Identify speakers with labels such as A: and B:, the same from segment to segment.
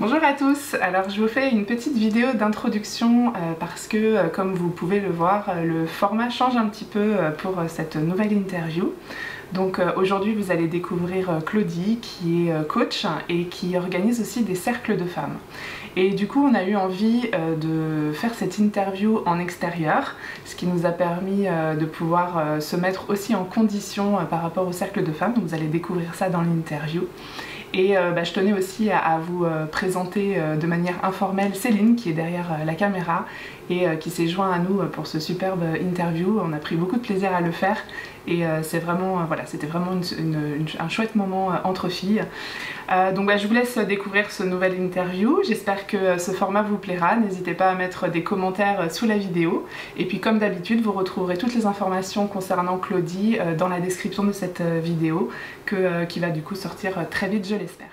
A: Bonjour à tous, alors je vous fais une petite vidéo d'introduction parce que comme vous pouvez le voir, le format change un petit peu pour cette nouvelle interview. Donc aujourd'hui vous allez découvrir Claudie qui est coach et qui organise aussi des cercles de femmes. Et du coup on a eu envie de faire cette interview en extérieur, ce qui nous a permis de pouvoir se mettre aussi en condition par rapport au cercle de femmes. Donc vous allez découvrir ça dans l'interview. Et je tenais aussi à vous présenter de manière informelle Céline qui est derrière la caméra et qui s'est joint à nous pour ce superbe interview. On a pris beaucoup de plaisir à le faire et c'est vraiment, voilà, c'était vraiment un chouette moment entre filles. Donc je vous laisse découvrir ce nouvel interview. J'espère que ce format vous plaira. N'hésitez pas à mettre des commentaires sous la vidéo. Et puis comme d'habitude, vous retrouverez toutes les informations concernant Claudie dans la description de cette vidéo qui va du coup sortir très vite, je l'espère.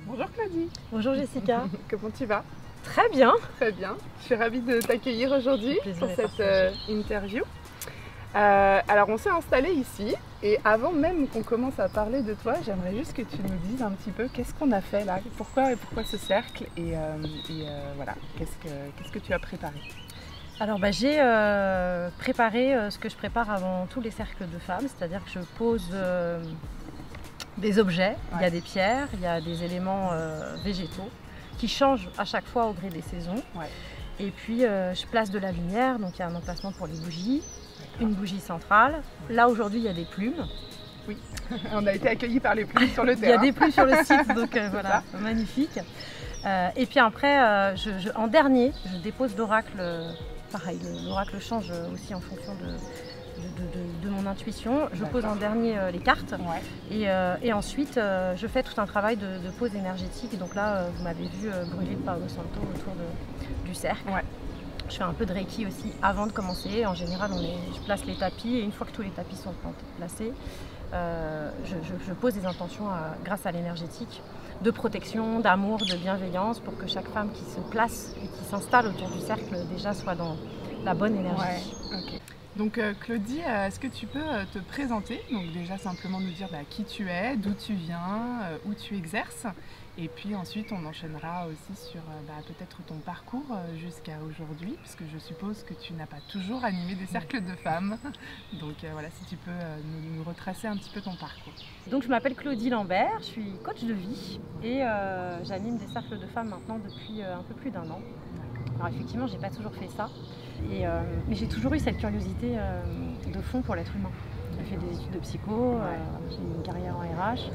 A: Bonjour Claudie.
B: Bonjour Jessica.
A: Comment tu vas?
B: Très bien.
A: Très bien. Je suis ravie de t'accueillir aujourd'hui pour cette interview. Alors on s'est installé ici et avant même qu'on commence à parler de toi, j'aimerais juste que tu nous dises un petit peu qu'est-ce qu'on a fait là, pourquoi ce cercle et voilà, qu'est-ce que tu as préparé?
B: Alors j'ai préparé ce que je prépare avant tous les cercles de femmes, c'est-à-dire que je pose des objets, il y a des pierres, il y a des éléments végétaux qui changent à chaque fois au gré des saisons. Et puis je place de la lumière, donc il y a un emplacement pour les bougies, une bougie centrale. Là aujourd'hui il y a des plumes.
A: Oui, on a été accueillis par les plumes sur le terrain.
B: Il y a des plumes sur le site, donc voilà, magnifique. Et puis après, en dernier, je dépose l'oracle. Pareil, l'oracle change aussi en fonction de mon intuition. Je pose en dernier les cartes et ensuite je fais tout un travail de pose énergétique. Donc là, vous m'avez vu brûler le Palo Santo autour du cercle. Je fais un peu de Reiki aussi avant de commencer. En général, je place les tapis et une fois que tous les tapis sont placés, je pose des intentions grâce à l'énergétique de protection, d'amour, de bienveillance pour que chaque femme qui se place et qui s'installe autour du cercle déjà soit dans la bonne énergie.
A: Donc Claudie, est-ce que tu peux te présenter? Donc déjà simplement nous dire qui tu es, d'où tu viens, où tu exerces. Et puis ensuite on enchaînera aussi sur peut-être ton parcours jusqu'à aujourd'hui, puisque je suppose que tu n'as pas toujours animé des cercles de femmes. Donc voilà, si tu peux nous retracer un petit peu ton parcours.
B: Donc je m'appelle Claudie Lambert, je suis coach de vie et j'anime des cercles de femmes maintenant depuis un peu plus d'1 an. Alors effectivement, j'ai pas toujours fait ça, mais j'ai toujours eu cette curiosité de fond pour l'être humain. J'ai fait des études de psycho, j'ai eu une carrière en RH.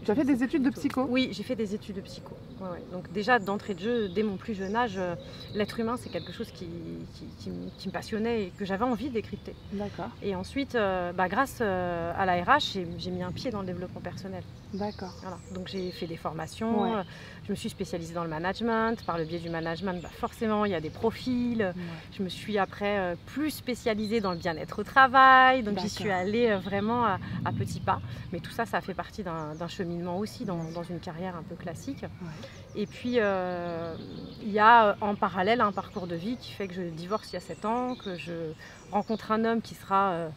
A: Tu as fait des études de psycho?
B: Oui, j'ai fait des études de psycho. Donc déjà d'entrée de jeu, dès mon plus jeune âge, l'être humain c'est quelque chose qui me passionnait et que j'avais envie de décrypter.
A: D'accord.
B: Et ensuite, grâce à la RH, j'ai mis un pied dans le développement personnel.
A: D'accord.
B: Voilà. Donc j'ai fait des formations, je me suis spécialisée dans le management. Par le biais du management, forcément il y a des profils. Je me suis après plus spécialisée dans le bien-être au travail. Donc j'y suis allée vraiment à petits pas. Mais tout ça, ça fait partie d'un cheminement aussi dans une carrière un peu classique. Et puis il y a en parallèle un parcours de vie qui fait que je divorce il y a 7 ans, que je rencontre un homme qui sera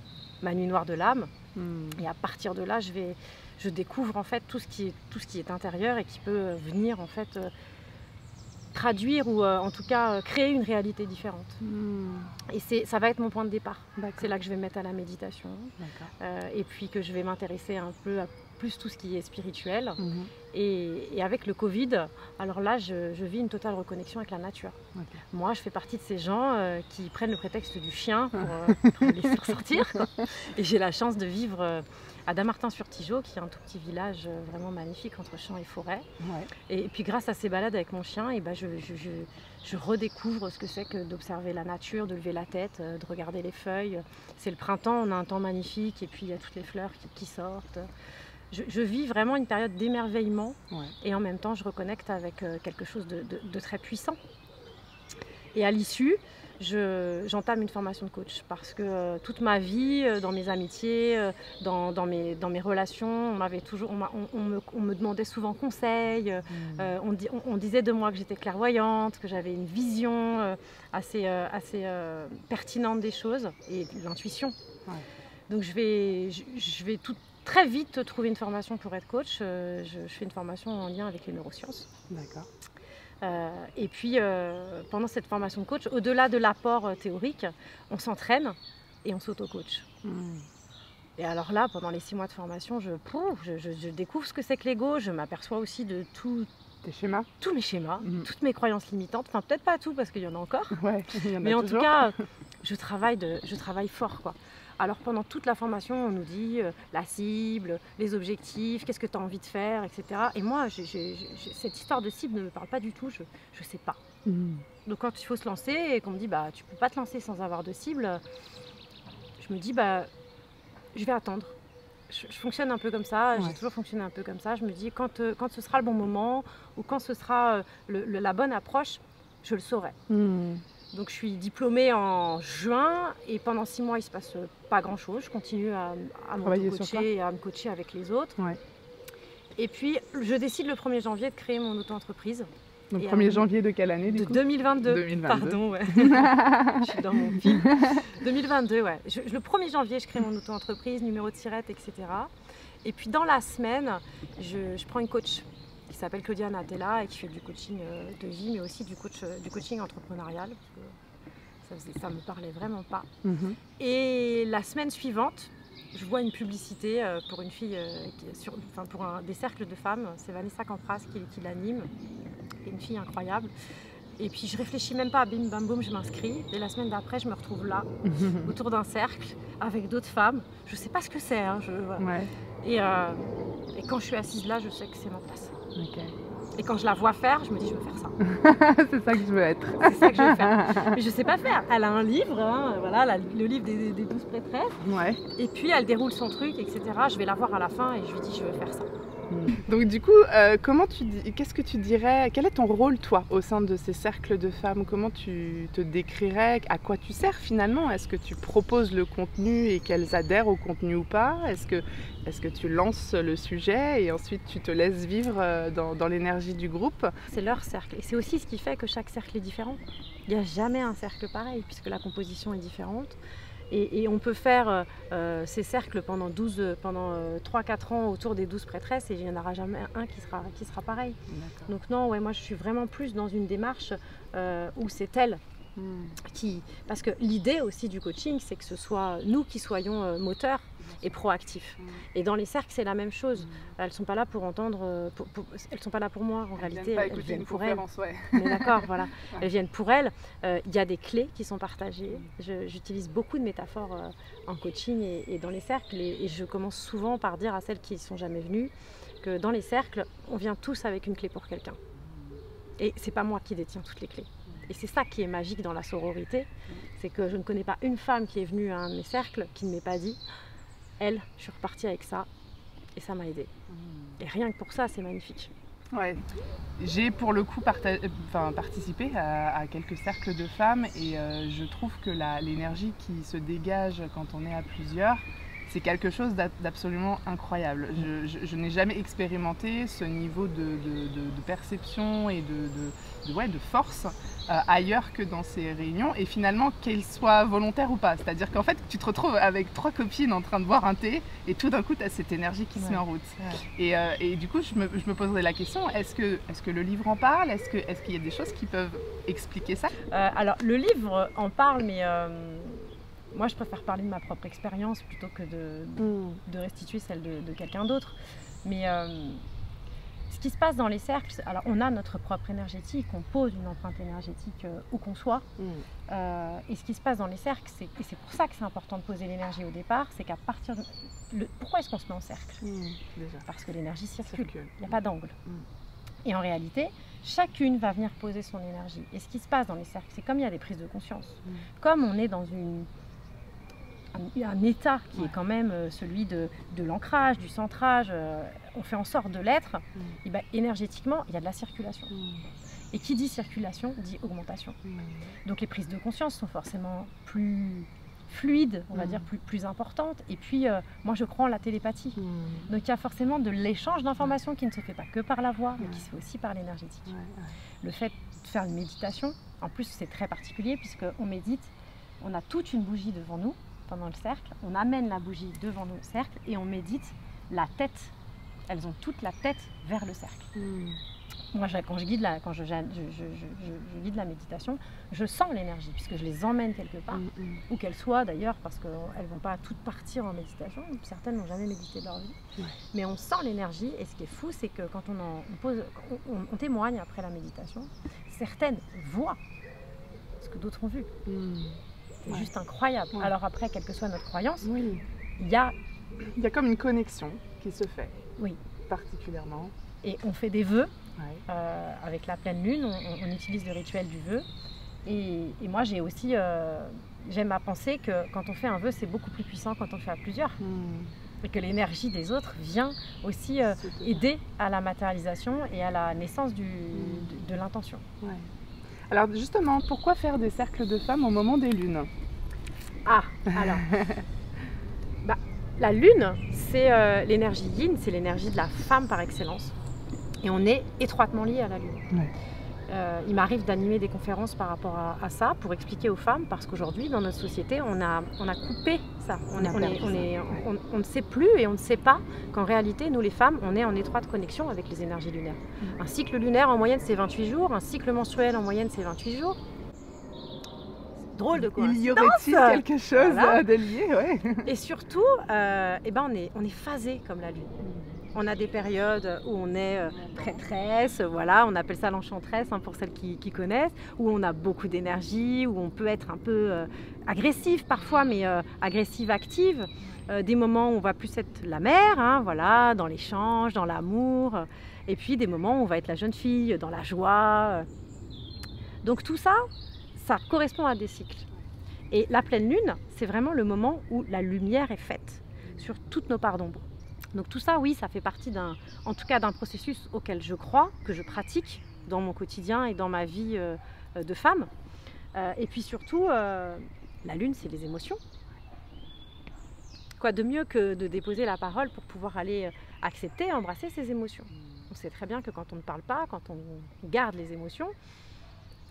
B: ma nuit noire de l'âme. Et à partir de là, je découvre en fait tout ce qui est intérieur et qui peut venir en fait traduire ou en tout cas créer une réalité différente. Et ça va être mon point de départ. C'est là que je vais me mettre à la méditation et puis que je vais m'intéresser un peu à plus tout ce qui est spirituel. Et avec le Covid, alors là je vis une totale reconnexion avec la nature. Moi je fais partie de ces gens qui prennent le prétexte du chien pour les faire sortir. Et j'ai la chance de vivre à Dammartin-sur-Tigeot, qui est un tout petit village vraiment magnifique entre champs et forêts. Et puis grâce à ces balades avec mon chien, je redécouvre ce que c'est que d'observer la nature, de lever la tête, de regarder les feuilles. C'est le printemps, on a un temps magnifique et puis il y a toutes les fleurs qui sortent. Je vis vraiment une période d'émerveillement et en même temps je reconnecte avec quelque chose de très puissant. Et à l'issue, j'entame une formation de coach parce que toute ma vie, dans mes amitiés, dans mes relations, on me demandait souvent conseil, on disait de moi que j'étais clairvoyante, que j'avais une vision assez pertinente des choses et de l'intuition. Donc je vais très vite trouvé une formation pour être coach. Je fais une formation en lien avec les neurosciences.
A: D'accord.
B: Et puis, pendant cette formation de coach, au-delà de l'apport théorique, on s'entraîne et on s'auto-coach. Et alors là, pendant les 6 mois de formation, je découvre ce que c'est que l'ego. Je m'aperçois aussi de tous mes schémas, toutes mes croyances limitantes. Enfin, peut-être pas tout, parce qu'il y en a encore.
A: Ouais, il y en a
B: mais en
A: toujours.
B: tout cas, je travaille fort, quoi. Alors pendant toute la formation, on nous dit la cible, les objectifs, qu'est-ce que tu as envie de faire, etc. Et moi, cette histoire de cible ne me parle pas du tout, je ne sais pas. Donc quand il faut se lancer et qu'on me dit tu ne peux pas te lancer sans avoir de cible, je me dis je vais attendre. Je fonctionne un peu comme ça, j'ai toujours fonctionné un peu comme ça. Je me dis quand ce sera le bon moment ou quand ce sera la bonne approche, je le saurai. Donc je suis diplômée en juin et pendant 6 mois il ne se passe pas grand chose. Je continue à m'auto-coacher et à me coacher avec les autres. Et puis je décide le 1er janvier de créer mon auto-entreprise.
A: Donc 1er janvier de quelle année du coup ?
B: 2022. Pardon, ouais. Je suis dans mon film. 2022, ouais. Le 1er janvier, je crée mon auto-entreprise, numéro de SIRET, etc. Et puis dans la semaine, je prends une coach qui s'appelle Claudia Natella et qui fait du coaching de vie, mais aussi du coaching entrepreneurial, parce que ça me parlait vraiment pas. Et la semaine suivante, je vois une publicité pour une fille, pour des cercles de femmes. C'est Vanessa Campras qui l'anime. Une fille incroyable. Et puis je réfléchis même pas, bim bam boum, je m'inscris. Et la semaine d'après, je me retrouve là, autour d'un cercle, avec d'autres femmes. Je sais pas ce que c'est. Voilà. Et quand je suis assise là, je sais que c'est ma place. Et quand je la vois faire, je me dis, je veux faire ça.
A: C'est ça que je veux être.
B: C'est ça que je veux faire. Mais je sais pas faire. Elle a un livre, voilà, le livre des 12 prêtresses. Et puis elle déroule son truc, etc. Je vais la voir à la fin et je lui dis, je veux faire ça.
A: Donc du coup, qu'est-ce que tu dirais, quel est ton rôle toi au sein de ces cercles de femmes? Comment tu te décrirais? À quoi tu sers finalement? Est-ce que tu proposes le contenu et qu'elles adhèrent au contenu ou pas? Est-ce que tu lances le sujet et ensuite tu te laisses vivre dans l'énergie du groupe?
B: C'est leur cercle et c'est aussi ce qui fait que chaque cercle est différent. Il n'y a jamais un cercle pareil puisque la composition est différente. Et on peut faire ces cercles pendant 3-4 ans autour des 12 prêtresses et il n'y en aura jamais un qui sera pareil. Donc non, moi je suis vraiment plus dans une démarche où c'est elle parce que l'idée aussi du coaching, c'est que ce soit nous qui soyons moteurs et proactifs. Et dans les cercles, c'est la même chose. Elles ne sont pas là pour entendre, elles ne sont pas là pour moi en réalité, elles viennent pour elles. Mais d'accord, voilà. Elles viennent pour elles. Il y a des clés qui sont partagées. J'utilise beaucoup de métaphores en coaching et dans les cercles et je commence souvent par dire à celles qui ne sont jamais venues que dans les cercles, on vient tous avec une clé pour quelqu'un. Et c'est pas moi qui détiens toutes les clés. Et c'est ça qui est magique dans la sororité, c'est que je ne connais pas une femme qui est venue à un de mes cercles qui ne m'ait pas dit « Elle, je suis repartie avec ça et ça m'a aidée ». Et rien que pour ça, c'est magnifique.
A: Ouais. J'ai pour le coup participé à quelques cercles de femmes et je trouve que l'énergie qui se dégage quand on est à plusieurs, c'est quelque chose d'absolument incroyable. Je n'ai jamais expérimenté ce niveau de perception et de force ailleurs que dans ces réunions, et finalement qu'elles soient volontaires ou pas. C'est-à-dire qu'en fait, tu te retrouves avec 3 copines en train de boire un thé et tout d'un coup, tu as cette énergie qui se met en route. Et du coup, je me poserais la question, est-ce que le livre en parle? Est-ce qu'il y a des choses qui peuvent expliquer ça?
B: Alors, le livre en parle, mais... moi, je préfère parler de ma propre expérience plutôt que de restituer celle de quelqu'un d'autre. Mais ce qui se passe dans les cercles, alors on a notre propre énergétique, on pose une empreinte énergétique où qu'on soit. Et ce qui se passe dans les cercles, et c'est pour ça que c'est important de poser l'énergie au départ, c'est qu'à partir de... Pourquoi est-ce qu'on se met en cercle?
A: Déjà.
B: Parce que l'énergie circule, il n'y a pas d'angle. Et en réalité, chacune va venir poser son énergie. Et ce qui se passe dans les cercles, c'est comme il y a des prises de conscience. Comme on est dans un état qui est quand même celui de l'ancrage, du centrage, on fait en sorte de l'être, et ben, énergétiquement, il y a de la circulation. Et qui dit circulation, dit augmentation. Donc les prises de conscience sont forcément plus fluides, on va dire plus importantes. Et puis, moi je crois en la télépathie. Donc il y a forcément de l'échange d'informations qui ne se fait pas que par la voix, mais qui se fait aussi par l'énergétique. Le fait de faire une méditation, en plus c'est très particulier puisqu'on médite, on a toute une bougie devant nous, pendant le cercle, on amène la bougie devant le cercle et on médite la tête, elles ont toute la tête vers le cercle. Moi, quand je guide je guide la méditation, je sens l'énergie puisque je les emmène quelque part, où qu'elles soient d'ailleurs, parce qu'elles ne vont pas toutes partir en méditation. Certaines n'ont jamais médité de leur vie. Mais on sent l'énergie, et ce qui est fou, c'est que quand on témoigne après la méditation, certaines voient ce que d'autres ont vu. C'est juste incroyable. Alors après, quelle que soit notre croyance, il y a
A: comme une connexion qui se fait.
B: Oui.
A: Particulièrement.
B: Et on fait des vœux. Avec la pleine lune, on utilise le rituel du vœu. Et moi, j'aime à penser que quand on fait un vœu, c'est beaucoup plus puissant quand on le fait à plusieurs. Et que l'énergie des autres vient aussi aider à la matérialisation et à la naissance de l'intention.
A: Alors justement, pourquoi faire des cercles de femmes au moment des lunes?
B: Alors, la lune, c'est l'énergie yin, c'est l'énergie de la femme par excellence. Et on est étroitement liés à la lune. Il m'arrive d'animer des conférences par rapport à ça pour expliquer aux femmes, parce qu'aujourd'hui dans notre société on a coupé ça. On ne sait plus et on ne sait pas qu'en réalité nous les femmes on est en étroite connexion avec les énergies lunaires. Un cycle lunaire en moyenne c'est 28 jours, un cycle menstruel en moyenne c'est 28 jours. Drôle de coïncidence.
A: Il y aurait-il quelque chose de lié,
B: Et surtout, on est phasé comme la lune. On a des périodes où on est prêtresse, voilà, on appelle ça l'enchanteresse pour celles qui connaissent, où on a beaucoup d'énergie, où on peut être un peu agressive parfois, mais agressive active. Des moments où on va plus être la mère, voilà, dans l'échange, dans l'amour, et puis des moments où on va être la jeune fille, dans la joie. Donc tout ça, ça correspond à des cycles. Et la pleine lune, c'est vraiment le moment où la lumière est faite sur toutes nos parts d'ombre. Donc tout ça, oui, ça fait partie en tout cas d'un processus auquel je crois, que je pratique dans mon quotidien et dans ma vie de femme. Et puis surtout, la lune, c'est les émotions. Quoi de mieux que de déposer la parole pour pouvoir aller accepter, embrasser ses émotions. On sait très bien que quand on ne parle pas, quand on garde les émotions,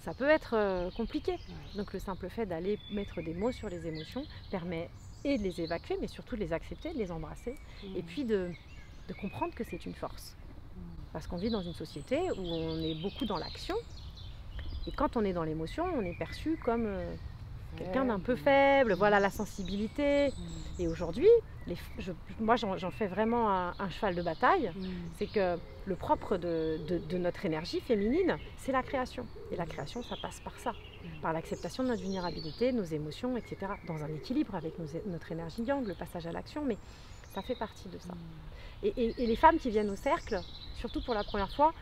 B: ça peut être compliqué. Donc le simple fait d'aller mettre des mots sur les émotions permet et de les évacuer, mais surtout de les accepter, de les embrasser, et puis de comprendre que c'est une force. Parce qu'on vit dans une société où on est beaucoup dans l'action, et quand on est dans l'émotion, on est perçu comme quelqu'un d'un peu faible, voilà, la sensibilité. Et aujourd'hui, moi j'en fais vraiment un cheval de bataille, c'est que le propre de notre énergie féminine, c'est la création. Et la création, ça passe par ça, par l'acceptation de notre vulnérabilité, nos émotions, etc. Dans un équilibre avec notre énergie yang, le passage à l'action, mais ça fait partie de ça. Et les femmes qui viennent au cercle, surtout pour la première fois,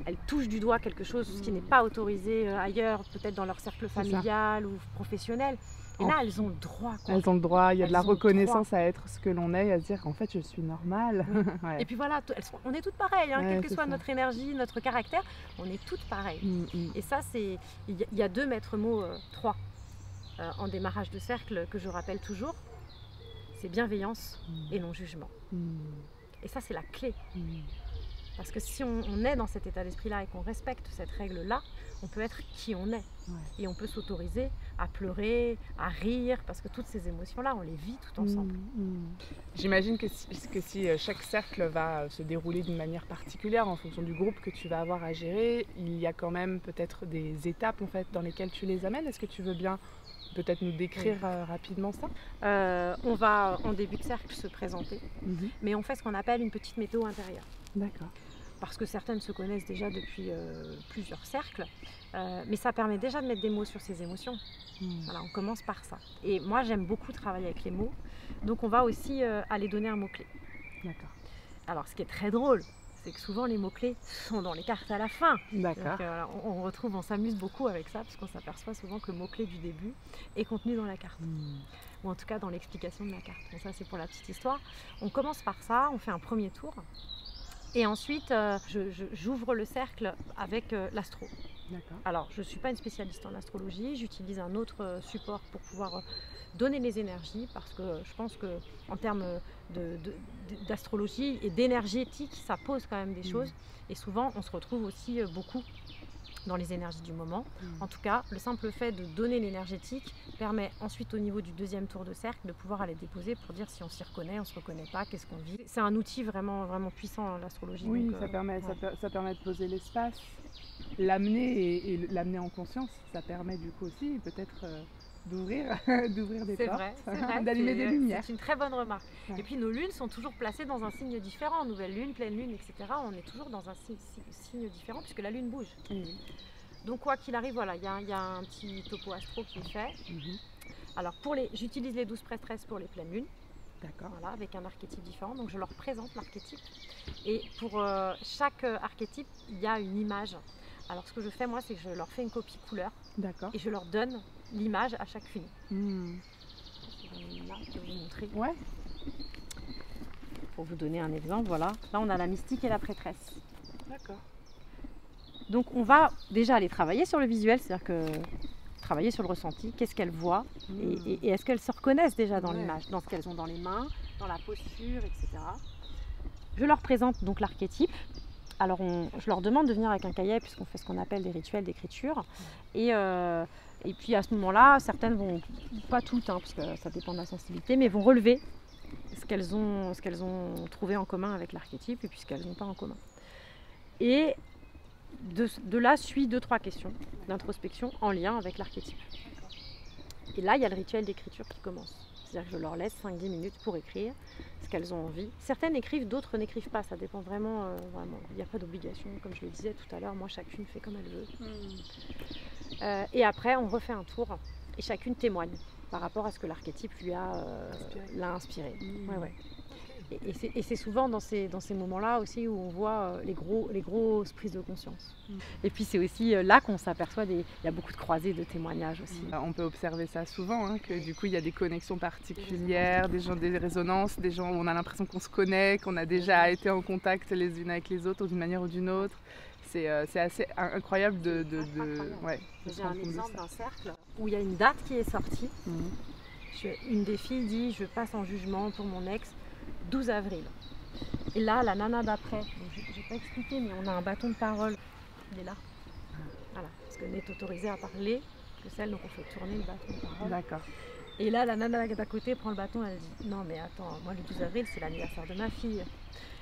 B: elles touchent du doigt quelque chose qui n'est pas autorisé ailleurs, peut-être dans leur cercle familial ou professionnel. Et là, elles ont le droit.
A: Elles ont le droit, il y a de la reconnaissance à être ce que l'on est, à se dire qu'en fait, je suis normale.
B: Et puis voilà, on est toutes pareilles, quelle que soit notre énergie, notre caractère, on est toutes pareilles. Et ça, il y a deux maîtres mots, trois, en démarrage de cercle que je rappelle toujours, c'est bienveillance et non-jugement. Et ça, c'est la clé. Parce que si on est dans cet état d'esprit-là et qu'on respecte cette règle-là, on peut être qui on est. Et on peut s'autoriser à pleurer, à rire, parce que toutes ces émotions-là, on les vit tout ensemble.
A: J'imagine que si chaque cercle va se dérouler d'une manière particulière en fonction du groupe que tu vas avoir à gérer, il y a quand même peut-être des étapes en fait, dans lesquelles tu les amènes. Est-ce que tu veux bien peut-être nous décrire rapidement ça?
B: On va en début de cercle se présenter, mais on fait ce qu'on appelle une petite météo intérieure.
A: D'accord.
B: Parce que certaines se connaissent déjà depuis plusieurs cercles, mais ça permet déjà de mettre des mots sur ses émotions. Voilà, on commence par ça. Et moi, j'aime beaucoup travailler avec les mots, donc on va aussi aller donner un mot-clé.
A: D'accord.
B: Alors, ce qui est très drôle, c'est que souvent les mots-clés sont dans les cartes à la fin.
A: D'accord.
B: Donc, on s'amuse beaucoup avec ça, parce qu'on s'aperçoit souvent que le mot-clé du début est contenu dans la carte. Ou en tout cas dans l'explication de la carte. Donc ça, c'est pour la petite histoire. On commence par ça, on fait un premier tour. Et ensuite, j'ouvre le cercle avec l'astro. Alors, je ne suis pas une spécialiste en astrologie, j'utilise un autre support pour pouvoir donner les énergies, parce que je pense qu'en termes d'astrologie et d'énergétique, ça pose quand même des choses. Et souvent, on se retrouve aussi beaucoup dans les énergies du moment. En tout cas, le simple fait de donner l'énergétique permet ensuite au niveau du deuxième tour de cercle de pouvoir aller déposer pour dire si on s'y reconnaît, on ne se reconnaît pas, qu'est-ce qu'on vit. C'est un outil vraiment, vraiment puissant, l'astrologie.
A: Oui,
B: donc,
A: ça permet de poser l'espace, l'amener et l'amener en conscience. Ça permet du coup aussi peut-être d'ouvrir des portes, d'allumer des lumières.
B: C'est une très bonne remarque.
A: Ouais.
B: Et puis nos lunes sont toujours placées dans un signe différent. Nouvelle lune, pleine lune, etc. On est toujours dans un signe différent puisque la lune bouge.
A: Oui.
B: Donc quoi qu'il arrive, voilà, il y a un petit topo astro qui est fait. Alors j'utilise les 12 prêtresses pour les pleines lunes.
A: D'accord.
B: Voilà, avec un archétype différent. Donc je leur présente l'archétype. Et pour chaque archétype, il y a une image. Alors ce que je fais moi, c'est que je leur fais une copie couleur.
A: D'accord.
B: Et je leur donne l'image à chacune. Là, je vais vous montrer.
A: Ouais.
B: Pour vous donner un exemple, voilà. Là, on a la mystique et la prêtresse.
A: D'accord.
B: Donc, on va déjà aller travailler sur le visuel, c'est-à-dire que travailler sur le ressenti, qu'est-ce qu'elles voient et est-ce qu'elles se reconnaissent déjà dans l'image, dans ce qu'elles ont dans les mains, dans la posture, etc. Je leur présente donc l'archétype. Alors, je leur demande de venir avec un cahier puisqu'on fait ce qu'on appelle des rituels d'écriture. Et puis à ce moment-là, certaines vont, pas toutes, parce que ça dépend de la sensibilité, mais vont relever ce qu'elles ont trouvé en commun avec l'archétype et puis ce qu'elles n'ont pas en commun. Et de là suit 2-3 questions d'introspection en lien avec l'archétype. Et là, il y a le rituel d'écriture qui commence. C'est-à-dire que je leur laisse 5-10 minutes pour écrire ce qu'elles ont envie. Certaines écrivent, d'autres n'écrivent pas. Ça dépend vraiment. Il n'y a pas d'obligation. Comme je le disais tout à l'heure, moi, chacune fait comme elle veut. Et après, on refait un tour et chacune témoigne par rapport à ce que l'archétype lui l'a inspiré. Ouais. Et c'est souvent dans ces moments-là aussi où on voit les grosses prises de conscience. Et puis c'est aussi là qu'on s'aperçoit, il y a beaucoup de croisées de témoignages aussi.
A: On peut observer ça souvent, que du coup il y a des connexions particulières, des résonances, des gens où on a l'impression qu'on se connaît, qu'on a déjà été en contact les unes avec les autres d'une manière ou d'une autre. C'est assez incroyable de
B: J'ai un exemple d'un cercle où il y a une date qui est sortie. Une des filles dit « je passe en jugement pour mon ex ». 12 avril. Et là, la nana d'après, je ne vais pas expliquer, mais on a un bâton de parole. Il est là. Voilà, parce qu'elle n'est autorisée à parler que celle, donc on fait tourner le bâton de parole.
A: D'accord.
B: Et là, la nana d'à côté prend le bâton, elle dit non, mais attends, moi le 12 avril, c'est l'anniversaire de ma fille.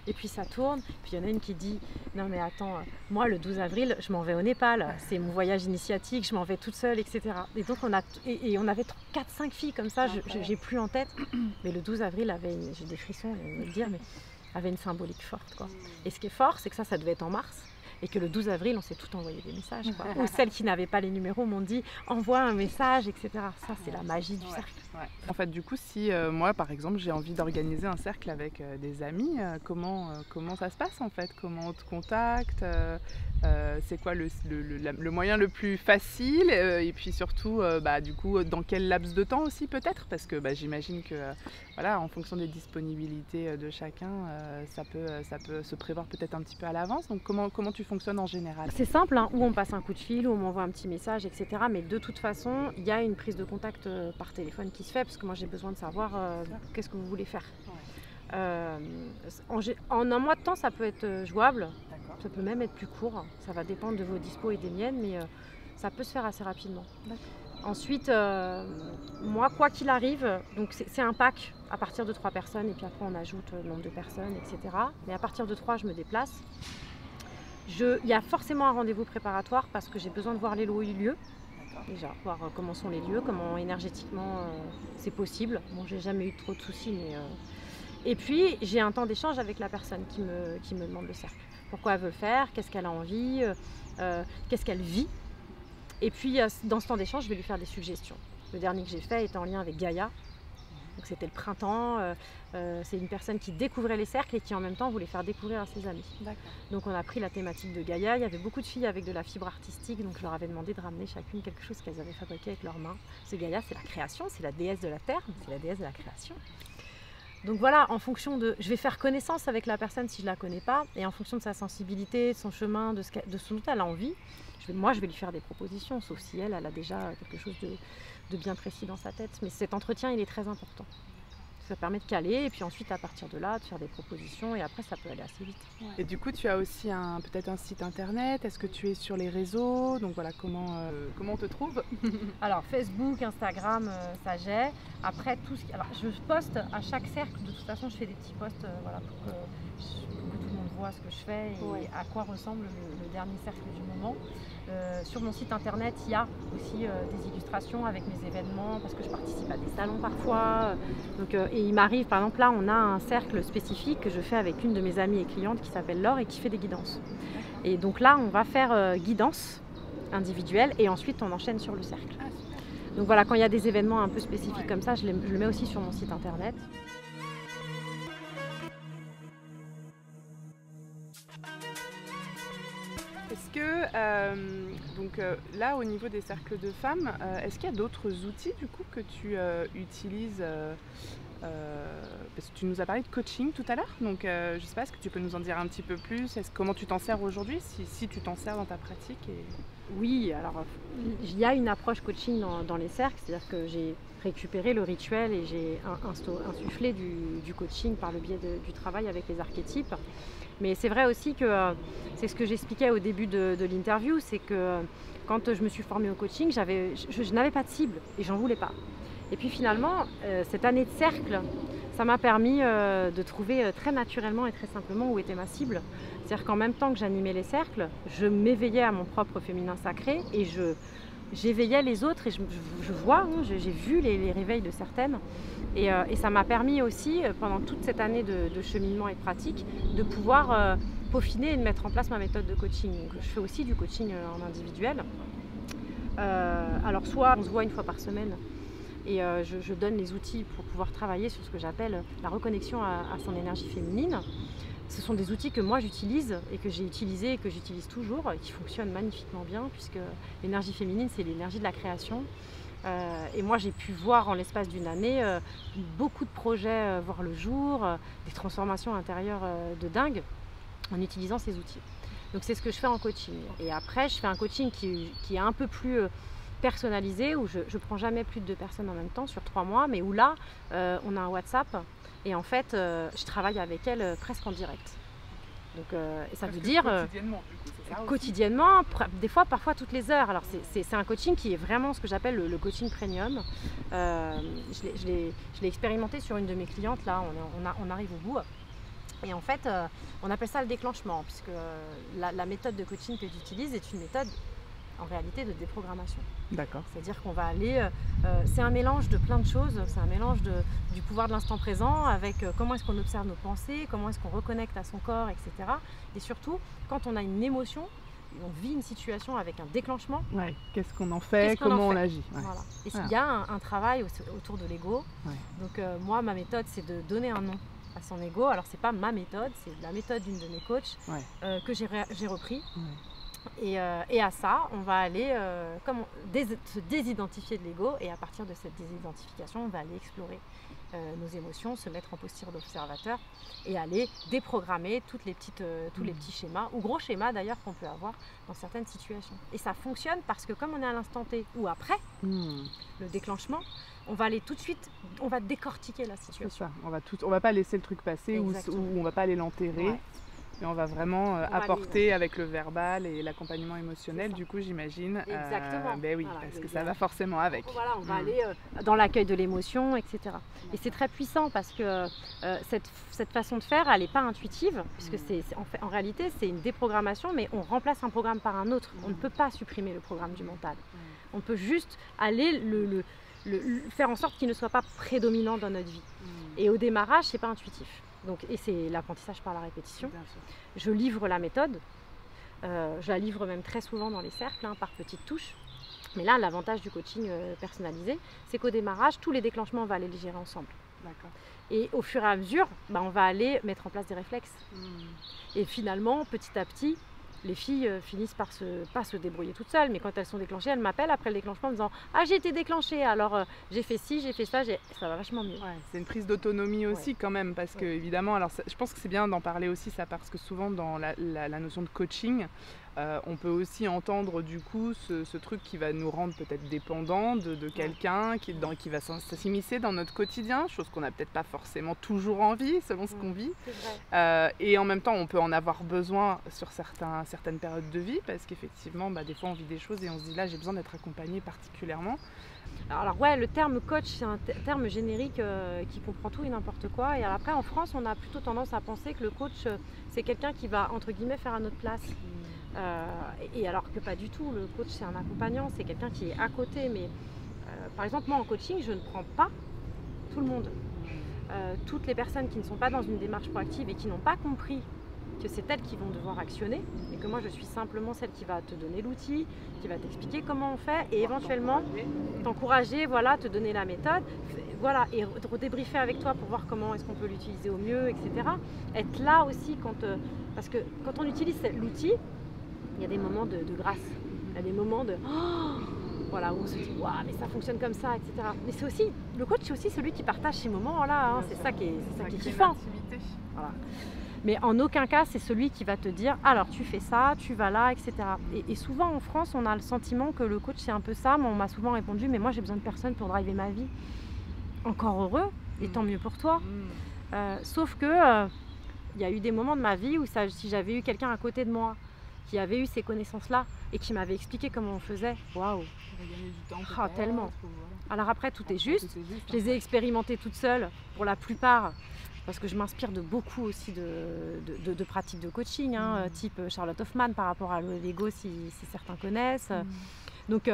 B: Et puis ça tourne, puis il y en a une qui dit non, mais attends, moi le 12 avril, je m'en vais au Népal, c'est mon voyage initiatique, je m'en vais toute seule, etc. Et donc on avait 4-5 filles comme ça, j'ai plus en tête, mais le 12 avril j'ai des frissons, je vais le dire, mais avait une symbolique forte, quoi. Et ce qui est fort, c'est que ça devait être en mars. Et que le 12 avril, on s'est tout envoyé des messages, quoi. Ou celles qui n'avaient pas les numéros m'ont dit envoie un message, etc. Ça, c'est la magie du cercle.
A: En fait, du coup, si moi, par exemple, j'ai envie d'organiser un cercle avec des amis, comment ça se passe en fait? Comment on te contacte? C'est quoi le moyen le plus facile? Et puis surtout, du coup, dans quel laps de temps aussi peut-être? Parce que j'imagine que, voilà, en fonction des disponibilités de chacun, ça peut se prévoir peut-être un petit peu à l'avance. Donc comment tu fonctionnes en général?
B: C'est simple, où on passe un coup de fil, où on m'envoie un petit message, etc. Mais de toute façon, il y a une prise de contact par téléphone qui se fait, parce que moi j'ai besoin de savoir qu'est-ce que vous voulez faire. En un mois de temps, ça peut être jouable, ça peut même être plus court, ça va dépendre de vos dispos et des miennes, mais ça peut se faire assez rapidement. Ensuite, moi, quoi qu'il arrive, donc c'est un pack à partir de 3 personnes, et puis après on ajoute le nombre de personnes, etc. Mais à partir de 3, je me déplace. Il y a forcément un rendez-vous préparatoire parce que j'ai besoin de voir les lieux. Déjà, voir comment sont les lieux, comment énergétiquement c'est possible. Bon, j'ai jamais eu trop de soucis, mais... Et puis, j'ai un temps d'échange avec la personne qui me demande le cercle. Pourquoi elle veut le faire, qu'est-ce qu'elle a envie, qu'est-ce qu'elle vit. Et puis, dans ce temps d'échange, je vais lui faire des suggestions. Le dernier que j'ai fait était en lien avec Gaïa. Donc, c'était le printemps. C'est une personne qui découvrait les cercles et qui, en même temps, voulait faire découvrir à ses amis. Donc, on a pris la thématique de Gaïa. Il y avait beaucoup de filles avec de la fibre artistique. Donc, je leur avais demandé de ramener chacune quelque chose qu'elles avaient fabriqué avec leurs mains. Parce que Gaïa, c'est la création, c'est la déesse de la terre, c'est la déesse de la création. Donc voilà, en fonction je vais faire connaissance avec la personne si je ne la connais pas, et en fonction de sa sensibilité, de son chemin, de ce dont elle a envie, moi je vais lui faire des propositions, sauf si elle a déjà quelque chose de bien précis dans sa tête. Mais cet entretien, il est très important. Ça permet de caler et puis ensuite à partir de là de faire des propositions et après ça peut aller assez vite.
A: Et du coup tu as aussi peut-être un site internet, est-ce que tu es sur les réseaux? Donc voilà, comment on te trouve?
B: Alors Facebook, Instagram, ça j'ai. Après alors je poste à chaque cercle, de toute façon je fais des petits posts voilà, pour que tout le monde voit ce que je fais et à quoi ressemble le dernier cercle du moment. Sur mon site internet, il y a aussi des illustrations avec mes événements parce que je participe à des salons parfois. Et il m'arrive, par exemple, là, on a un cercle spécifique que je fais avec une de mes amies et clientes qui s'appelle Laure et qui fait des guidances. Et donc là, on va faire guidance individuelle et ensuite on enchaîne sur le cercle. Donc voilà, quand il y a des événements un peu spécifiques comme ça, je le mets aussi sur mon site internet.
A: Est-ce que, là, au niveau des cercles de femmes, est-ce qu'il y a d'autres outils du coup que tu utilises parce que tu nous as parlé de coaching tout à l'heure, donc je ne sais pas, est-ce que tu peux nous en dire un petit peu plus? Comment tu t'en sers aujourd'hui, si tu t'en sers dans ta pratique
B: Oui, alors il y a une approche coaching dans les cercles, c'est-à-dire que j'ai récupéré le rituel et j'ai insufflé du coaching par le biais du travail avec les archétypes. Mais c'est vrai aussi que c'est ce que j'expliquais au début de l'interview, c'est que quand je me suis formée au coaching, je n'avais pas de cible et j'en voulais pas. Et puis finalement, cette année de cercle, ça m'a permis de trouver très naturellement et très simplement où était ma cible. C'est-à-dire qu'en même temps que j'animais les cercles, je m'éveillais à mon propre féminin sacré et j'éveillais les autres et je vois, j'ai vu les réveils de certaines. Et ça m'a permis aussi, pendant toute cette année de cheminement et de pratique, de pouvoir peaufiner et de mettre en place ma méthode de coaching. Donc, je fais aussi du coaching en individuel. Alors soit on se voit une fois par semaine et je donne les outils pour pouvoir travailler sur ce que j'appelle la reconnexion à son énergie féminine. Ce sont des outils que moi j'utilise et que j'ai utilisés et que j'utilise toujours et qui fonctionnent magnifiquement bien puisque l'énergie féminine c'est l'énergie de la création. Et moi j'ai pu voir en l'espace d'une année beaucoup de projets voir le jour, des transformations intérieures de dingue en utilisant ces outils. Donc c'est ce que je fais en coaching. Et après je fais un coaching qui est un peu plus personnalisé où je ne prends jamais plus de 2 personnes en même temps sur 3 mois, mais où là on a un WhatsApp et en fait je travaille avec elles presque en direct. Donc, et ça veut dire
A: quotidiennement, du coup, c'est ça
B: quotidiennement, des fois, parfois toutes les heures. Alors c'est un coaching qui est vraiment ce que j'appelle le coaching premium. Je l'ai expérimenté sur une de mes clientes, là on arrive au bout. Et en fait, on appelle ça le déclenchement, puisque la méthode de coaching que j'utilise est une méthode en réalité de déprogrammation.
A: D'accord.
B: C'est-à-dire qu'on va aller, c'est un mélange de plein de choses, c'est un mélange du pouvoir de l'instant présent avec comment est-ce qu'on observe nos pensées, comment est-ce qu'on reconnecte à son corps, etc. Et surtout, quand on a une émotion, on vit une situation avec un déclenchement.
A: Ouais. Qu'est-ce qu'on en fait, comment on agit. Ouais.
B: Voilà. Et il y a un travail autour de l'ego. Ouais. Donc moi, ma méthode, c'est de donner un nom à son ego. Alors c'est pas ma méthode, c'est la méthode d'une de mes coachs que j'ai repris. Ouais. Et à ça, on va aller se désidentifier de l'ego et à partir de cette désidentification, on va aller explorer nos émotions, se mettre en posture d'observateur et aller déprogrammer tous les petits schémas ou gros schémas d'ailleurs qu'on peut avoir dans certaines situations. Et ça fonctionne parce que comme on est à l'instant T ou après le déclenchement, on va aller tout de suite, on va décortiquer la situation.
A: C'est ça, on va pas laisser le truc passer ou on va pas aller l'enterrer. Ouais. Et on va vraiment apporter avec le verbal et l'accompagnement émotionnel, du coup, j'imagine.
B: Exactement.
A: Ben oui, voilà, parce que ça va forcément avec.
B: Voilà, on va aller dans l'accueil de l'émotion, etc. Et c'est très puissant parce que cette façon de faire, elle n'est pas intuitive, puisque en réalité, c'est une déprogrammation, mais on remplace un programme par un autre. On ne peut pas supprimer le programme du mental. On peut juste aller faire en sorte qu'il ne soit pas prédominant dans notre vie. Et au démarrage, ce n'est pas intuitif. Donc, et c'est l'apprentissage par la répétition. Je livre la méthode, je la livre même très souvent dans les cercles, par petites touches. Mais là, l'avantage du coaching personnalisé, c'est qu'au démarrage, tous les déclenchements, on va aller les gérer ensemble. Et au fur et à mesure, on va aller mettre en place des réflexes. Et finalement, petit à petit, les filles finissent par pas se débrouiller toutes seules, mais quand elles sont déclenchées, elles m'appellent après le déclenchement en me disant « Ah, j'ai été déclenchée, alors j'ai fait ci, j'ai fait ça, ça va vachement mieux. »
A: C'est une prise d'autonomie aussi quand même, parce que évidemment, alors je pense que c'est bien d'en parler aussi ça, parce que souvent dans la notion de coaching, On peut aussi entendre du coup ce truc qui va nous rendre peut-être dépendants de quelqu'un qui va s'immiscer dans notre quotidien, chose qu'on n'a peut-être pas forcément toujours envie selon ce qu'on vit. Et en même temps, on peut en avoir besoin sur certaines périodes de vie, parce qu'effectivement, des fois on vit des choses et on se dit là j'ai besoin d'être accompagné particulièrement.
B: Alors ouais, le terme coach, c'est un terme générique qui comprend tout et n'importe quoi. Et après, en France, on a plutôt tendance à penser que le coach, c'est quelqu'un qui va, entre guillemets, faire à notre place. Et alors que pas du tout, le coach, c'est un accompagnant, c'est quelqu'un qui est à côté. Mais par exemple, moi, en coaching, je ne prends pas tout le monde. Toutes les personnes qui ne sont pas dans une démarche proactive et qui n'ont pas compris que c'est elles qui vont devoir actionner et que moi je suis simplement celle qui va te donner l'outil, qui va t'expliquer comment on fait et éventuellement t'encourager, voilà, te donner la méthode, voilà, et redébriefer avec toi pour voir comment est-ce qu'on peut l'utiliser au mieux, etc. Être là aussi parce que quand on utilise l'outil, il y a des moments de grâce, il y a des moments de voilà, où on se dit waouh, mais ça fonctionne comme ça, etc. Mais c'est aussi, le coach, c'est aussi celui qui partage ces moments-là, hein, c'est ça qui est kiffant. Voilà. Mais en aucun cas, c'est celui qui va te dire « alors tu fais ça, tu vas là, etc. » Et souvent en France, on a le sentiment que le coach c'est un peu ça, mais on m'a souvent répondu « mais moi j'ai besoin de personne pour driver ma vie. » Encore heureux, et tant mieux pour toi. Sauf que y a eu des moments de ma vie où si j'avais eu quelqu'un à côté de moi qui avait eu ces connaissances-là et qui m'avait expliqué comment on faisait, waouh, tellement. Alors après, tout est juste. Je les ai expérimentés toute seule pour la plupart. Parce que je m'inspire de beaucoup aussi de pratiques de coaching, hein, type Charlotte Hoffman par rapport à l'ego si certains connaissent. Donc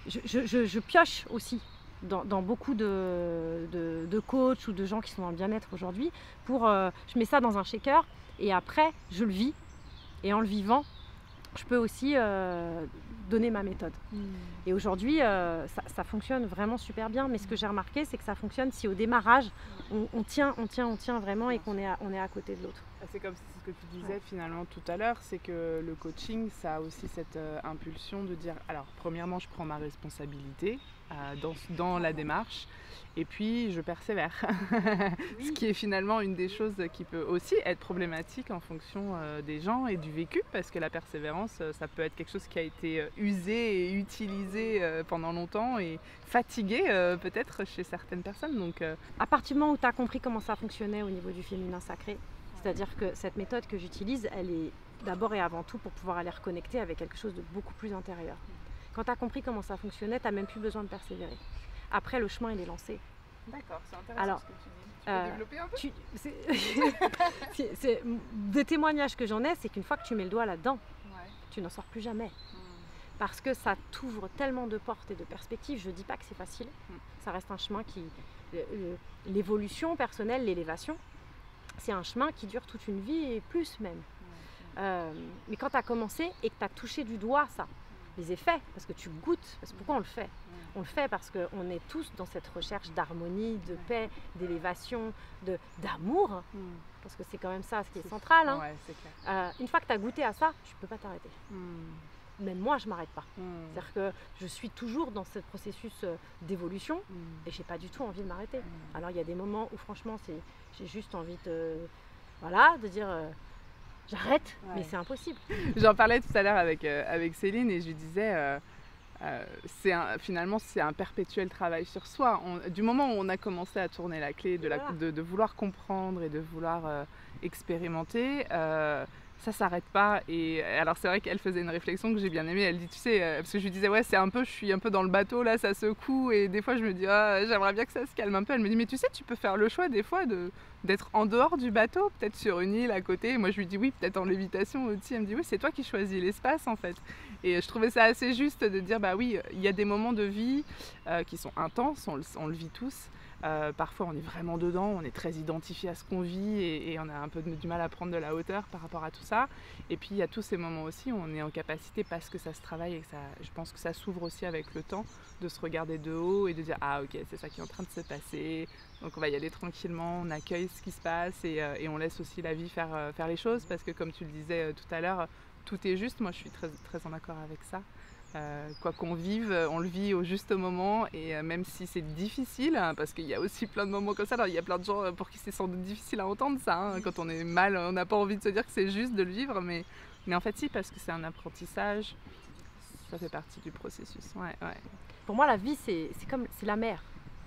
B: je pioche aussi dans beaucoup de coachs ou de gens qui sont dans le bien-être aujourd'hui. Je mets ça dans un shaker et après je le vis. Et en le vivant, je peux aussi donner ma méthode. Et aujourd'hui, ça fonctionne vraiment super bien. Mais ce que j'ai remarqué, c'est que ça fonctionne si au démarrage, on tient vraiment et qu'on est à côté de l'autre.
A: C'est comme ce que tu disais finalement tout à l'heure, c'est que le coaching, ça a aussi cette impulsion de dire, alors premièrement, je prends ma responsabilité dans la démarche. Et puis je persévère, ce qui est finalement une des choses qui peut aussi être problématique en fonction des gens et du vécu, parce que la persévérance, ça peut être quelque chose qui a été usé et utilisé pendant longtemps et fatigué peut-être chez certaines personnes. Donc,
B: à partir du moment où tu as compris comment ça fonctionnait au niveau du féminin sacré, c'est-à-dire que cette méthode que j'utilise, elle est d'abord et avant tout pour pouvoir aller reconnecter avec quelque chose de beaucoup plus intérieur. Quand tu as compris comment ça fonctionnait, tu n'as même plus besoin de persévérer. Après, le chemin, il est lancé.
A: D'accord, c'est intéressant ce que tu dis. Tu peux développer un peu
B: des témoignages que j'en ai, c'est qu'une fois que tu mets le doigt là-dedans, tu n'en sors plus jamais. Parce que ça t'ouvre tellement de portes et de perspectives. Je ne dis pas que c'est facile. Ça reste un chemin l'évolution personnelle, l'élévation, c'est un chemin qui dure toute une vie et plus même. Mais quand tu as commencé et que tu as touché du doigt ça, les effets, parce que tu goûtes, parce que pourquoi on le fait ? On le fait parce qu'on est tous dans cette recherche d'harmonie, de paix, d'élévation, d'amour, parce que c'est quand même ça ce qui est central. Hein.
A: Ouais, c'est clair.
B: Une fois que tu as goûté à ça, tu ne peux pas t'arrêter. Même moi, je ne m'arrête pas. C'est-à-dire que je suis toujours dans ce processus d'évolution et je n'ai pas du tout envie de m'arrêter. Alors il y a des moments où franchement, j'ai juste envie de dire... j'arrête, mais c'est impossible.
A: J'en parlais tout à l'heure avec Céline et je lui disais, finalement c'est un perpétuel travail sur soi. Du moment où on a commencé à tourner la clé de vouloir comprendre et de vouloir expérimenter, ça s'arrête pas. Et alors c'est vrai qu'elle faisait une réflexion que j'ai bien aimée. Elle dit, tu sais, parce que je lui disais, ouais, je suis un peu dans le bateau là, ça secoue et des fois je me dis, j'aimerais bien que ça se calme un peu. Elle me dit, mais tu sais, tu peux faire le choix des fois d'être en dehors du bateau, peut-être sur une île à côté. Et moi je lui dis oui, peut-être en lévitation aussi. Elle me dit oui, c'est toi qui choisis l'espace en fait. Et je trouvais ça assez juste de dire, bah oui, il y a des moments de vie qui sont intenses, on le vit tous. Parfois on est vraiment dedans, on est très identifié à ce qu'on vit et on a un peu du mal à prendre de la hauteur par rapport à tout ça. Et puis il y a tous ces moments aussi où on est en capacité, parce que ça se travaille et que je pense que ça s'ouvre aussi avec le temps, de se regarder de haut et de dire ah ok, c'est ça qui est en train de se passer, donc on va y aller tranquillement, on accueille ce qui se passe et on laisse aussi la vie faire les choses, parce que comme tu le disais tout à l'heure, tout est juste. Moi je suis très, très en accord avec ça. Quoi qu'on vive, on le vit au juste moment, et même si c'est difficile, hein, parce qu'il y a aussi plein de moments comme ça. Alors il y a plein de gens pour qui c'est sans doute difficile à entendre ça, hein. Quand on est mal, on n'a pas envie de se dire que c'est juste de le vivre, mais Mais en fait, si, parce que c'est un apprentissage, ça fait partie du processus. Ouais.
B: Pour moi, la vie, c'est la mer.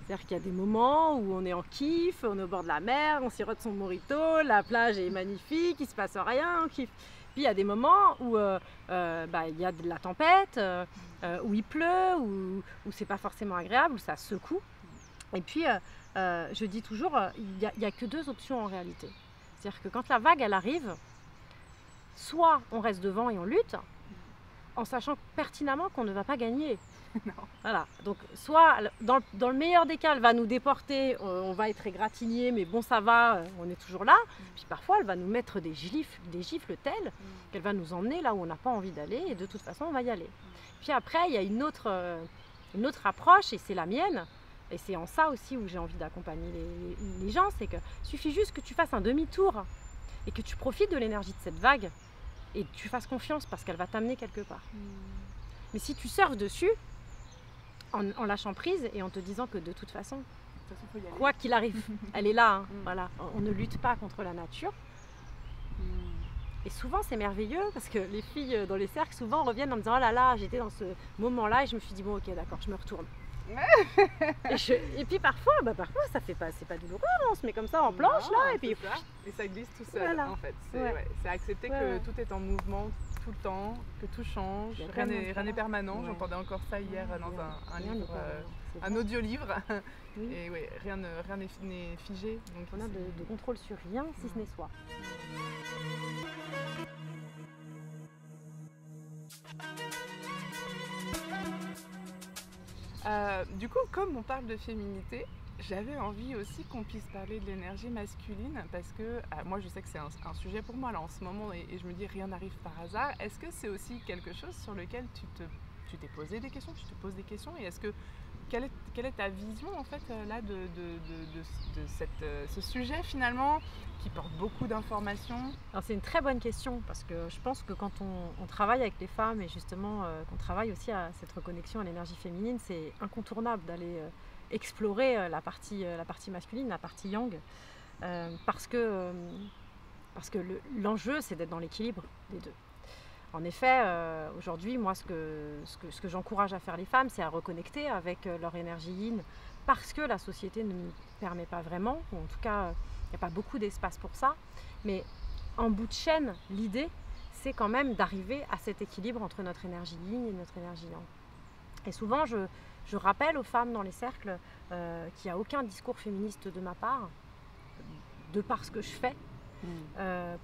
B: C'est-à-dire qu'il y a des moments où on est en kiff, on est au bord de la mer, on sirote son mojito, la plage est magnifique, il se passe rien, on kiffe. Puis il y a des moments où il y a de la tempête, où il pleut, où c'est pas forcément agréable, où ça secoue. Et puis, je dis toujours, il n'y a que deux options en réalité. C'est-à-dire que quand la vague, elle arrive, soit on reste devant et on lutte, en sachant pertinemment qu'on ne va pas gagner.
A: Non.
B: Voilà, donc soit dans le meilleur des cas, elle va nous déporter, on va être égratigné, mais bon ça va, on est toujours là. Puis parfois elle va nous mettre des gifles telles qu'elle va nous emmener là où on n'a pas envie d'aller et de toute façon on va y aller. Puis après il y a une autre approche et c'est la mienne. Et c'est en ça aussi où j'ai envie d'accompagner les gens, c'est que suffit juste que tu fasses un demi-tour et que tu profites de l'énergie de cette vague et que tu fasses confiance parce qu'elle va t'amener quelque part. Mais si tu surfes dessus, en lâchant prise et en te disant que de toute façon, quoi qu'il arrive, elle est là. Hein, voilà. On ne lutte pas contre la nature. Et souvent c'est merveilleux parce que les filles dans les cercles souvent reviennent en me disant oh là là, j'étais dans ce moment-là et je me suis dit bon ok d'accord, je me retourne. Et puis parfois ça fait pas, c'est pas douloureux, on se met comme ça en planche là et puis
A: et ça glisse tout seul voilà. En fait. C'est accepter que tout est en mouvement tout le temps, que tout change, rien n'est permanent. J'entendais encore ça hier dans un livre, un audio-livre. Et rien n'est figé. Donc
B: on a de contrôle sur rien si ce n'est soi.
A: Du coup, comme on parle de féminité, j'avais envie aussi qu'on puisse parler de l'énergie masculine parce que moi je sais que c'est un sujet pour moi là en ce moment et je me dis rien n'arrive par hasard. Est-ce que c'est aussi quelque chose sur lequel tu t'es posé des questions, tu te poses des questions et quelle est ta vision en fait là de ce sujet finalement qui porte beaucoup d'informations?
B: Alors c'est une très bonne question parce que je pense que quand on travaille avec les femmes et justement qu'on travaille aussi à cette reconnexion à l'énergie féminine, c'est incontournable d'aller explorer la partie masculine, la partie yang, parce que l'enjeu c'est d'être dans l'équilibre des deux. En effet, aujourd'hui, moi ce que j'encourage à faire les femmes, c'est à reconnecter avec leur énergie yin parce que la société ne nous permet pas vraiment, ou en tout cas il n'y a pas beaucoup d'espace pour ça, mais en bout de chaîne, l'idée c'est quand même d'arriver à cet équilibre entre notre énergie yin et notre énergie yang. Et souvent je rappelle aux femmes dans les cercles qu'il n'y a aucun discours féministe de ma part, de par ce que je fais,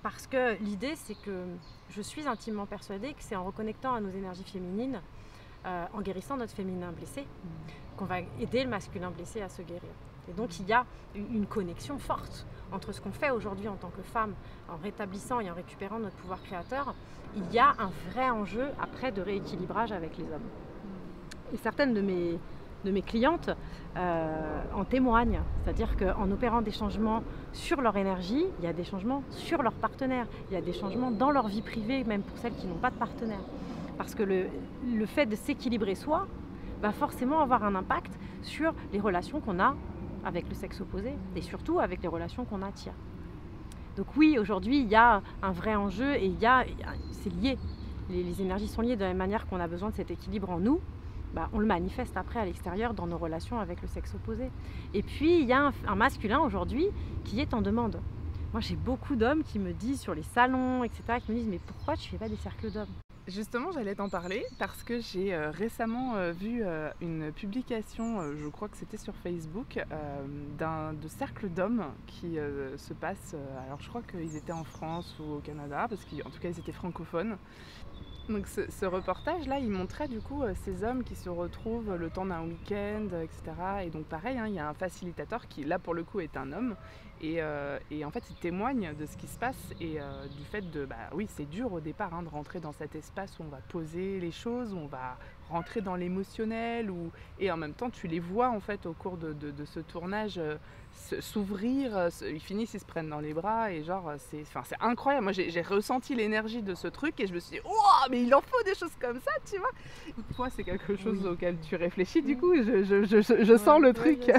B: parce que l'idée c'est que je suis intimement persuadée que c'est en reconnectant à nos énergies féminines, en guérissant notre féminin blessé, qu'on va aider le masculin blessé à se guérir. Et donc il y a une connexion forte entre ce qu'on fait aujourd'hui en tant que femme, en rétablissant et en récupérant notre pouvoir créateur. Il y a un vrai enjeu après de rééquilibrage avec les hommes. Et certaines de mes clientes en témoignent, c'est-à-dire qu'en opérant des changements sur leur énergie, il y a des changements sur leur partenaire, il y a des changements dans leur vie privée, même pour celles qui n'ont pas de partenaire. Parce que le fait de s'équilibrer soi va forcément avoir un impact sur les relations qu'on a avec le sexe opposé et surtout avec les relations qu'on attire. Donc oui, aujourd'hui, il y a un vrai enjeu et c'est lié. Les énergies sont liées de la même manière qu'on a besoin de cet équilibre en nous. On le manifeste après à l'extérieur dans nos relations avec le sexe opposé. Et puis, il y a un masculin aujourd'hui qui est en demande. Moi, j'ai beaucoup d'hommes qui me disent sur les salons, etc., qui me disent « mais pourquoi tu ne fais pas des cercles d'hommes ?»
A: Justement, j'allais t'en parler parce que j'ai récemment vu une publication, je crois que c'était sur Facebook, de cercles d'hommes qui se passent, alors je crois qu'ils étaient en France ou au Canada, parce qu'en tout cas ils étaient francophones. Donc ce reportage-là, il montrait du coup ces hommes qui se retrouvent le temps d'un week-end, etc. Et donc pareil, il y a un facilitateur qui là pour le coup est un homme et en fait il témoigne de ce qui se passe et du fait de, oui c'est dur au départ de rentrer dans cet espace où on va poser les choses, où on va rentrer dans l'émotionnel et en même temps tu les vois en fait au cours de ce tournage s'ouvrir, ils finissent, ils se prennent dans les bras et genre c'est incroyable. Moi j'ai ressenti l'énergie de ce truc et je me suis dit oh mais il en faut des choses comme ça, tu vois. Toi c'est quelque chose auquel tu réfléchis du coup, je sens le truc.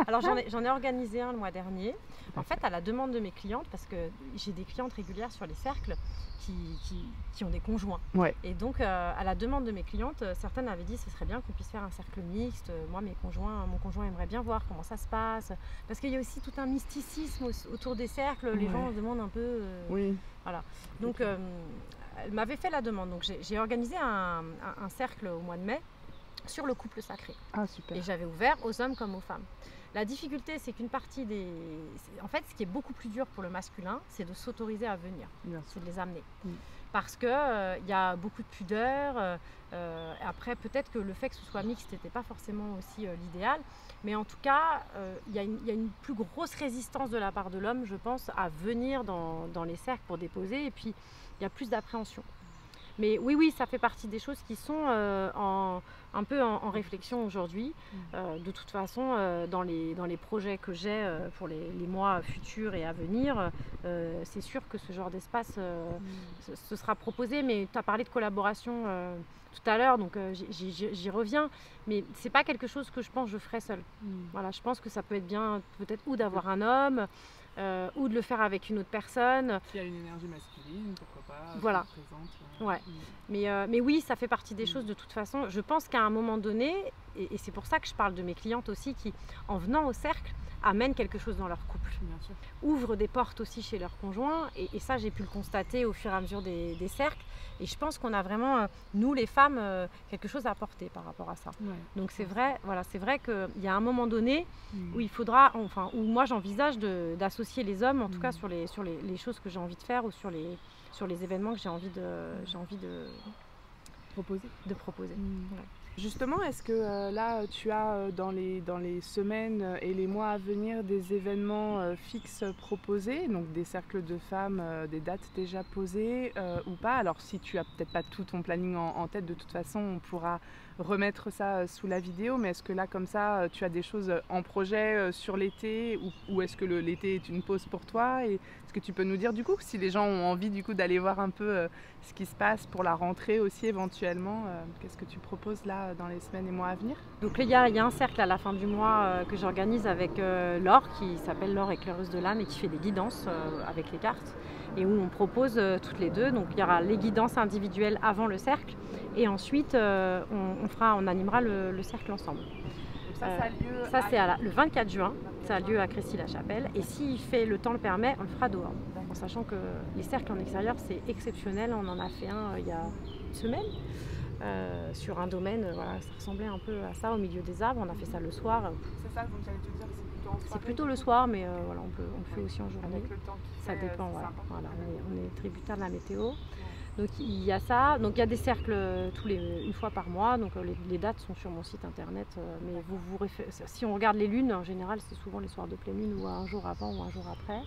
B: Alors j'en ai organisé un le mois dernier En fait, à la demande de mes clientes, parce que j'ai des clientes régulières sur les cercles qui ont des conjoints.
A: Ouais.
B: Et donc, à la demande de mes clientes, certaines avaient dit ce serait bien qu'on puisse faire un cercle mixte. Moi, mon conjoint aimerait bien voir comment ça se passe. Parce qu'il y a aussi tout un mysticisme autour des cercles. Les gens se demandent un peu.
A: Oui.
B: Voilà. Donc, elle m'avait fait la demande. Donc, j'ai organisé un cercle au mois de mai sur le couple sacré.
A: Ah, super.
B: Et j'avais ouvert aux hommes comme aux femmes. La difficulté, c'est qu'une partie des... En fait, ce qui est beaucoup plus dur pour le masculin, c'est de s'autoriser à venir, c'est de les amener. Parce qu'il y a beaucoup de pudeur. Après, peut-être que le fait que ce soit mixte n'était pas forcément aussi l'idéal. Mais en tout cas, il y a une plus grosse résistance de la part de l'homme, je pense, à venir dans les cercles pour déposer. Et puis, il y a plus d'appréhension. Mais oui, ça fait partie des choses qui sont un peu en réflexion aujourd'hui. De toute façon, dans les projets que j'ai pour les mois futurs et à venir, c'est sûr que ce genre d'espace ce sera proposé. Mais tu as parlé de collaboration tout à l'heure, donc j'y reviens. Mais c'est pas quelque chose que je pense que je ferai seule. Voilà, je pense que ça peut être bien peut-être ou d'avoir un homme, ou de le faire avec une autre personne.
A: Qui a une énergie masculine, pourquoi pas.
B: Voilà.
A: Présente,
B: ouais. Mais oui, ça fait partie des choses de toute façon. Je pense qu'à un moment donné, et c'est pour ça que je parle de mes clientes aussi, qui, en venant au cercle, amènent quelque chose dans leur couple.
A: Bien sûr.
B: Ouvrent des portes aussi chez leurs conjoints. Et ça, j'ai pu le constater au fur et à mesure des cercles. Et je pense qu'on a vraiment, nous les femmes, quelque chose à apporter par rapport à ça.
A: Ouais.
B: Donc c'est vrai qu'il y a un moment donné où il faudra, où moi j'envisage d'associer les hommes, en tout cas sur les choses que j'ai envie de faire ou sur les événements que j'ai envie de proposer. Ouais.
A: Justement, est-ce que là tu as dans les semaines et les mois à venir des événements fixes proposés, donc des cercles de femmes, des dates déjà posées ou pas? Alors si tu as peut-être pas tout ton planning en tête, de toute façon on pourra remettre ça sous la vidéo, mais est-ce que là comme ça tu as des choses en projet sur l'été ou est-ce que l'été est une pause pour toi? Et est-ce que tu peux nous dire du coup si les gens ont envie du coup d'aller voir un peu ce qui se passe pour la rentrée aussi éventuellement, qu'est-ce que tu proposes là dans les semaines et mois à venir?
B: Donc il y a un cercle à la fin du mois que j'organise avec Laure, qui s'appelle Laure éclaireuse de l'âme et qui fait des guidances avec les cartes et où on propose toutes les deux. Donc il y aura les guidances individuelles avant le cercle et ensuite on animera le cercle ensemble.
A: Donc ça a lieu
B: c'est le 24 juin, ça a lieu à Crécy-la-Chapelle et si le temps le permet, on le fera dehors. En sachant que les cercles en extérieur c'est exceptionnel, on en a fait un il y a une semaine. Sur un domaine, voilà, ça ressemblait un peu à ça au milieu des arbres. On a fait ça le soir.
A: C'est ça, donc j'allais te dire, c'est plutôt en soirée.
B: C'est plutôt le soir, mais voilà, on le fait aussi en journée.
A: Avec le temps qui
B: ça
A: fait,
B: dépend, voilà. On est tributaire de la météo.
A: Ouais.
B: Donc il y a ça. Donc il y a des cercles une fois par mois. Donc les dates sont sur mon site internet. Mais si on regarde les lunes, en général, c'est souvent les soirs de pleine lune ou un jour avant ou un jour après.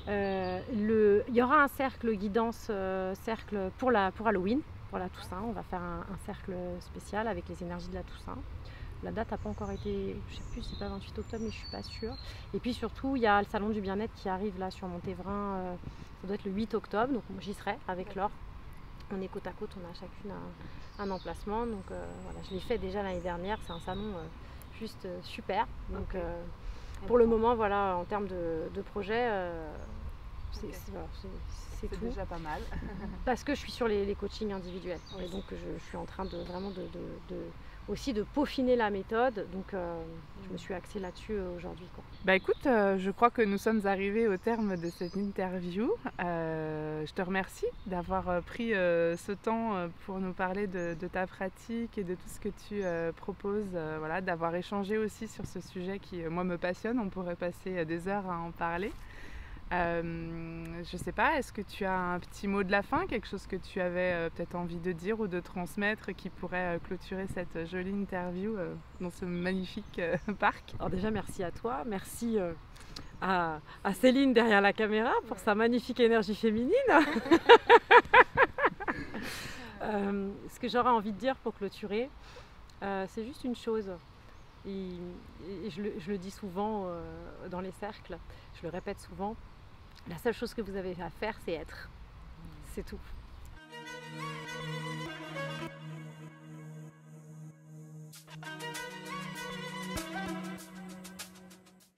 B: Il y aura un cercle guidance, cercle pour Halloween. Pour la Toussaint, on va faire un cercle spécial avec les énergies de la Toussaint. La date n'a pas encore été, je ne sais plus, c'est pas 28 octobre, mais je ne suis pas sûre. Et puis surtout, il y a le salon du bien-être qui arrive là sur Montévrain, ça doit être le 8 octobre, donc j'y serai avec Laure. On est côte à côte, on a chacune un emplacement. Donc voilà, je l'ai fait déjà l'année dernière, c'est un salon juste super. Donc pour le moment, voilà, en termes de projet, c'est tout.
A: Déjà pas mal.
B: Parce que je suis sur les coachings individuels. Et donc je suis en train aussi de peaufiner la méthode. Donc je me suis axée là-dessus aujourd'hui.
A: Bah écoute, je crois que nous sommes arrivés au terme de cette interview. Je te remercie d'avoir pris ce temps pour nous parler de ta pratique et de tout ce que tu proposes, voilà, d'avoir échangé aussi sur ce sujet qui, moi, me passionne. On pourrait passer des heures à en parler. Je sais pas, est-ce que tu as un petit mot de la fin, quelque chose que tu avais peut-être envie de dire ou de transmettre qui pourrait clôturer cette jolie interview dans ce magnifique parc?
B: Alors déjà merci à toi, merci à Céline derrière la caméra pour sa magnifique énergie féminine. Ce que j'aurais envie de dire pour clôturer, c'est juste une chose. Et je le dis souvent dans les cercles, je le répète souvent. La seule chose que vous avez à faire, c'est être. C'est tout.